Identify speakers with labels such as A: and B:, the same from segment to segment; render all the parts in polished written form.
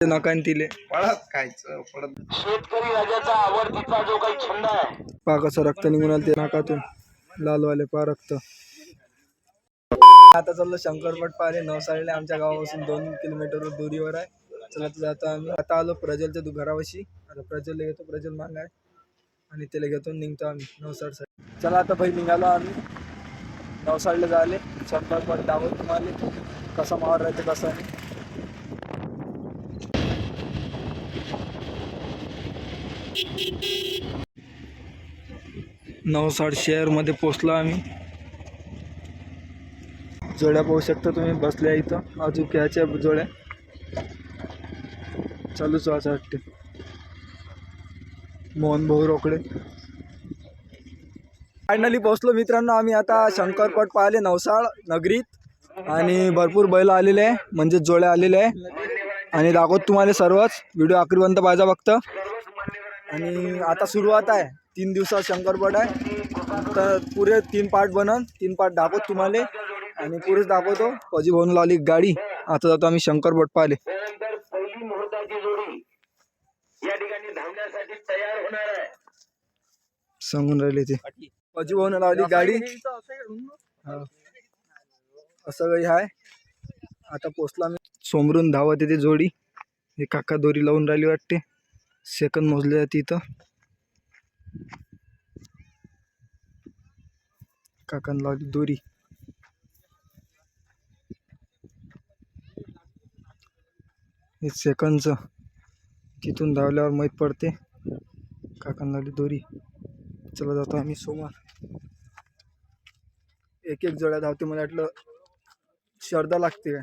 A: नकान तिले
B: पळत खायचं पळत.
C: शेतकरी राजाचा आवडतीचा जो काही छंद आहे,
A: पा कसं रक्त निघून आलं ते नाकातून लालवाले पा रक्त. आता चाललो शंकरपट पाहिले नवसाळीला, आमच्या गावापासून 2 किलोमीटर दुरीवर आहे. चला जातो आम्ही. आता आलो प्रज्वलच्या घरापाशी. आता प्रज्वलला घेतो, प्रज्वल मांग आहे आणि त्याला घेतो निघतो आम्ही नवसाळसाठी. चला आता भाई निघालो आम्ही नवसाळीला जायले. शंकरपट दावत तुम्हाला कसा मावर राहते कसं नाही. नवसाड शहरमध्ये पोचलो आम्ही. जोड्या पाहू शकता तुम्ही बसल्या इथं. अजून घ्यायच्या जोड्या चालूच असं वाटते. मोहन भाऊ रोकडे. फायनली पोहोचलो मित्रांनो आम्ही आता शंकरपट पाहिले नवसाळ नगरीत. आणि भरपूर बैल आलेले आहे, म्हणजे जोड्या आलेले आहे आणि दाखवत तुम्हाला सर्वच. व्हिडिओ आखरीपर्यंत पाहिजे फक्त. आणि आता सुरुवात आहे. 3 दिवसात शंकरपट आहे, तर पुरे 3 पार्ट बनन. 3 पार्ट दाखवत तुम्हाला आणि पुरेच दाखवतो. पजी भाऊन लावली गाडी. आता जातो आम्ही शंकरपट पाहिले.
C: त्यानंतर पहिली मुहूर्ताची जोडी या ठिकाणी धावण्यासाठी तयार होणार आहे.
A: सांगून राहिले ते. पजी भाऊन लावली गाडी. असं काही आहे. आता पोचला मी. सोमरून धावत येते जोडी. हे काका दोरी लावून राहिली वाटते. सेकंद मोजले जाते इथं. काकान लावली दोरी. हे सेकंदचं तिथून धावल्यावर माहीत पडते. काकान लावली दोरी. चला जातो आम्ही सोमवार. एक जोड्या धावते. मला वाटलं श्रद्धा लागते काय.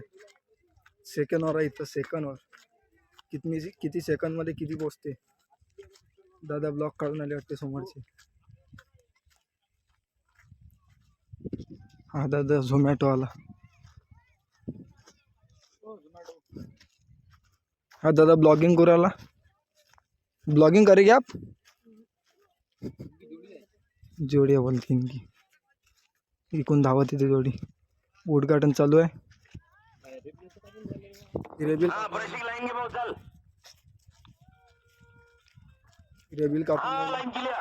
A: सेकंडवर आहे इथं. सेकंडवर किती सेकंदमध्ये किती पोचते. दादा ब्लॉक काढून आले वाटते समोरचे. हा दादा झोमॅटो आला. हा दादा ब्लॉगिंग करू आला. ब्लॉगिंग करेगी आप. जोडिया बोलतीन की इकून धावत येते जोडी. उद्घाटन चालू आहे. रेबिल
C: लाईन केल्या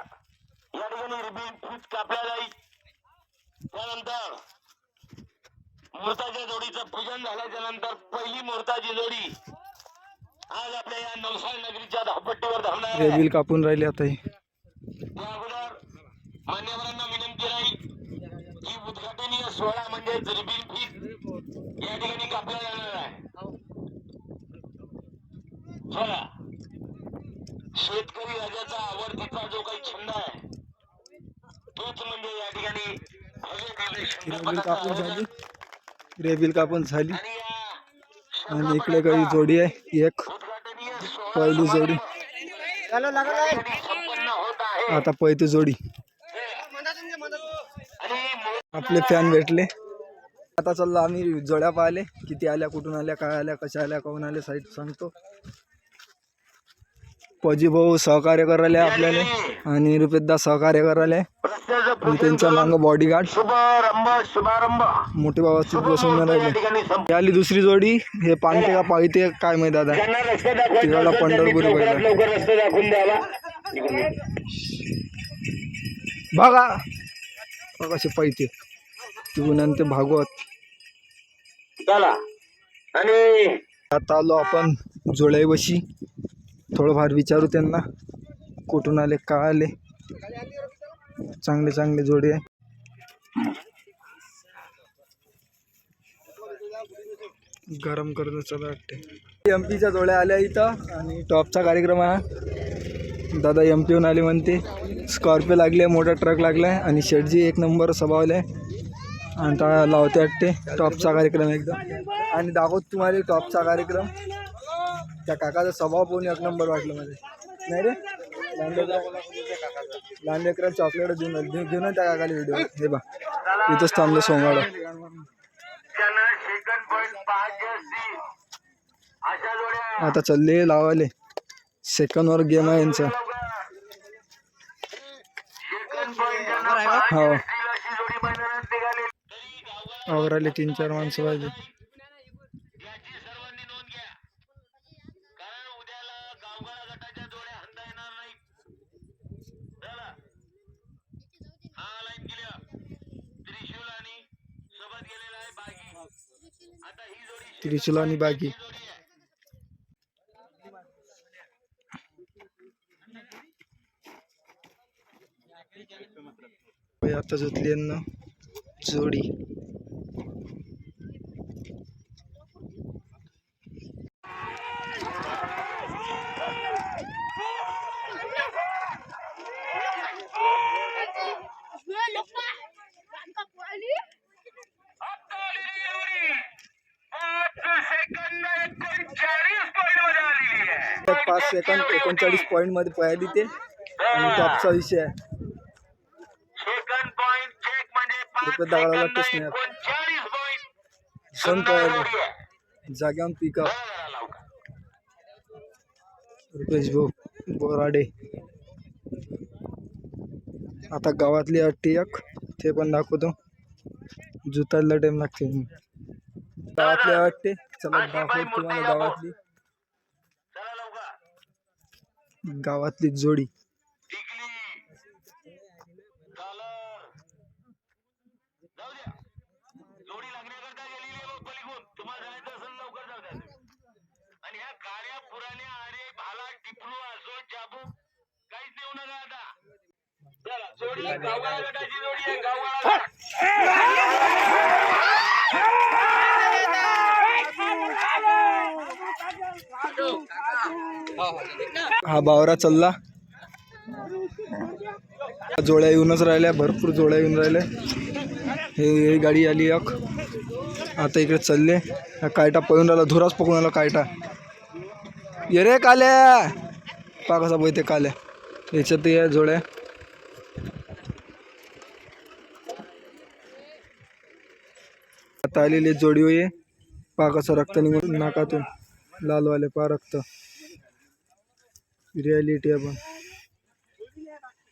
C: या ठिकाणी रिबीन फिट कापल्या जाईल. त्यानंतर मुहूर्ताच्या जोडीचं पूजन झाल्याच्या नंतर पहिली मुहूर्ताची जोडी आज आपल्या या नवसाळ नगरीच्या धावपट्टीवर धावणार आहे.
A: रेबिल कापून राहिले आता. हे
C: त्या अगोदर मान्यवरांना विनंती राहील की उद्घाटनीय सोहळा म्हणजे रिबीन फिट या ठिकाणी कापला जाणार आहे. चला, शेतकरी राजाचा आवडतीचा जो काही छंद आहे तोच म्हणजे या ठिकाणी
A: रेबिल कापून झाली. रेबिल कापून झाली.
C: आणि या
A: आणि इकडे काही जोडी आहे. एक
C: उद्घाटनीय
A: पहिली जोडी.
C: संपन्न होत आहे.
A: आता पहिली जोडी.
C: आणि
A: आपले फॅन भेटले. आता चाललो आम्ही जोड्या पाहिले. किती आल्या, कुठून आल्या, काय आल्या, कशा आल्या, कोण आल्या, साईट सांगतो. पजी भाऊ सहकार्य करायला आपल्याला आणि रुपेशदा सहकार्य करायला. आणि त्यांच्या मागं बॉडीगार्ड
C: शुभारंभ
A: मोठे बाबा चूप बसवून राहिले. आली दुसरी जोडी. हे पांगते का पाहिते काय माहिती दादा. तिकडला पंढरपुरी बैल बघा कसे पाहिजे. तिकडून ते भागवत.
C: चला, आणि
A: आता आलो आपण जोड्याबशी. थोडंफार विचारू त्यांना कुठून आले, का आले. चांगले चांगले जोडे आहे. गरम करून चला वाटते. एमपीच्या जोड्या आल्या इथं आणि टॉपचा कार्यक्रम आहे. दादा एमपीहून आले म्हणते. स्कॉर्पिओ लागली आहे, मोठा ट्रक लागला आहे आणि शेटजी एक नंबर स्वभावला आहे. आणि आता लावते वाटते टॉपचा कार्यक्रम एकदम. आणि दाखवत तुम्हाला टॉपचा कार्यक्रम. त्या काकाचा स्वभाव पण एक नंबर वाटलं मध्ये. नाही रे लहान लेकराला चॉकलेट घेऊन त्या काकाला व्हिडिओ. हे बा इथंच थांबलं सोमवार. आता चालले लावाले. सेकंडवर गेम आहे यांचा. हो आवराले 3-4 माणसं पाहिजे.
C: गावगाडा गटाच्या जोड्या हंता येणार नाही. चला हा लाईन क्लिअर. त्रिशूल आणि सोबत गेलेला आहे बागी. आता ही जोडी
A: त्रिशूल आणि बागी
C: जोडी आहे.
A: आता जुतली ना जोडी.
C: आता आलेली जोडी 5 सेकंद 39 पॉईंट मध्ये आलेली आहे.
A: 5 सेकंद 39 पॉईंट मध्ये पळाली ते आणि टॉपचा विषय आहे.
C: सेकंड पॉइंट चेक म्हणजे 5
A: रुपये दगाला
C: सेकंद
A: लागतेच नाही.
C: 39 पॉइंट
A: सण पळाली जाग्यावर पिकअप. रुपेश भाऊ बोराडे. आता गावातली अट्टी एक ते पण दाखवतो. जुतायला टाइम लागते. गावातली अट्टे चला दाखवतो तुम्हाला गावातली
C: चला लवकर.
A: गावातली जोडी.
C: टिकली कॉलर जाऊ द्या. जोडी लागण्याकरता गेलेली आहे बघ पलीकडून. तुम्हाला जायचं असेल लवकर जाऊ द्या. आणि ह्या गाड्या पुराण्या आरे भाला टिपरू असो चाबू काहीच नेऊ नका आता. चला जोडी गावगाडा गटाची जोडी आहे. गावगाडा गट.
A: हा बावरा चालला. जोड्या येऊनच राहिल्या. भरपूर जोड्या येऊन राहिल्या. हे गाडी आली एक. आता इकडे चालले. हा कायटा पळून राहिला. धुराच पकडून आला कायटा. ये रे काल्या पा कसा बोलते काल्या. याच्यात या जोड्या. आता आलेली जोडी होय. पा कसं रक्त निघून नाकातून लालवाले पा रक्त. रियालिटी आपण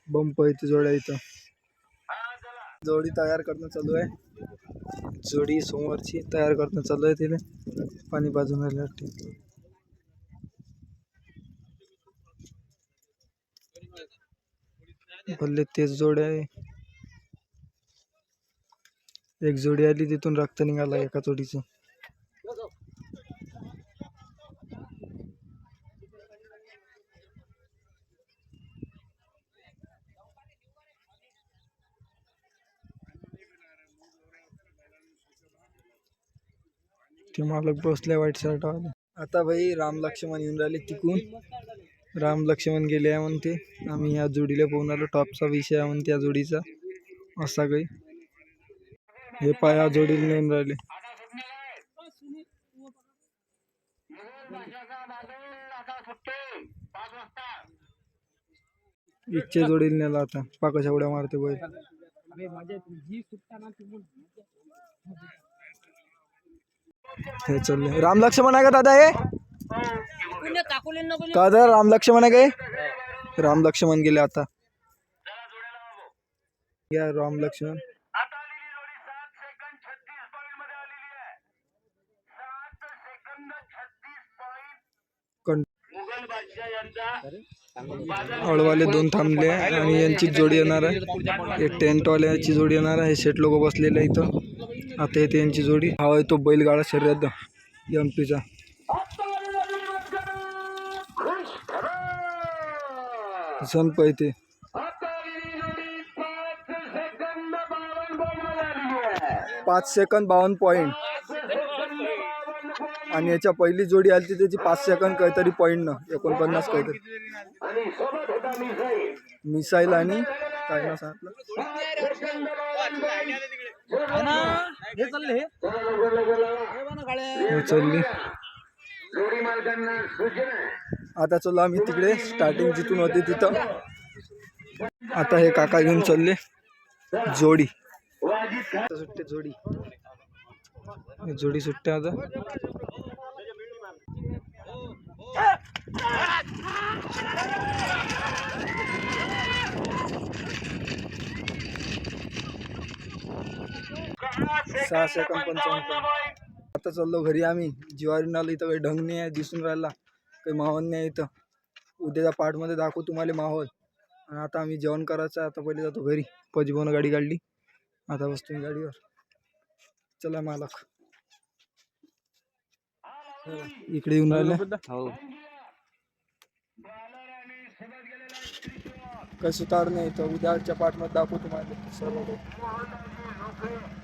A: बंप इथे जोड्या इथं. जोडी तयार करणं चालू आहे. जोडी सोमवारची तयार करणं चालू आहे. तिने पाणी बाजून राहिले. भले तेच जोड्या आहे. एक जोडी आली तिथून रक्त निघाला एका जोडीचं. ते मालक बसले वाईट शर्ट वाले. आता भाई राम लक्ष्मण येऊन राहिले तिकून. राम लक्ष्मण गेले आहे म्हणते. आम्ही या जोडीला पाहून आलो. टॉपचा विषय आहे म्हणते या जोडीचा असा काही. हे पाय या जोडीला नेऊन राहिले. इच्छे जोडीला नेला. आता पाकशा उड्या मारते बैल. हे चालले. राम लक्ष्मण आहे का दादा हे का दादा? राम लक्ष्मण आहे काय? राम लक्ष्मण गेले आता. या राम लक्ष्मण.
C: आता आलेली जोडी 7 सेकंद 36 पॉइंट मध्ये आलेली आहे. 7 सेकंद 36 पॉइंट. मुघल बादशाह यांचा
A: हळवाले 2 थांबले आणि यांची जोडी येणार आहे. एक टेंटवाल्याची जोडी येणार आहे. हे शेट लोक बसलेले आहे इथं. आता येते यांची जोडी. हा आहे तो बैलगाडा शर्यत एमपीचा. सण पळते. 5 सेकंद 52 पॉईंट. आणि याच्या पहिली जोडी आली ती त्याची 5 सेकंद काहीतरी पॉईंट न 49 काहीतरी. मिसाईल आणि काय ना सांगितलं. चालली. आता चलो आम्ही तिकडे स्टार्टिंग जिथून होते तिथं. आता हे काका घेऊन चालले जोडी. सुट्टे जोडी. जोडी सुट्टे आता. सहा सेकंद 55. आता चाललो घरी आम्ही. जिवारी नाला इथं काही ढंग नाही आहे. दिसून राहिला काही मावन नाही इथं. उद्याच्या पार्टमध्ये दाखवू तुम्हाला माहोल. आणि आता आम्ही जेवण करायचं आहे. आता पहिले जातो घरी. पजबोनं गाडी काढली, आता बसतो मी गाडीवर. चला मालक. इकडे येऊन राहिले.
B: हो
A: काही सुतार नाही तर उद्याच्या पार्टमध्ये दाखवू तुम्हाला सर्व काही.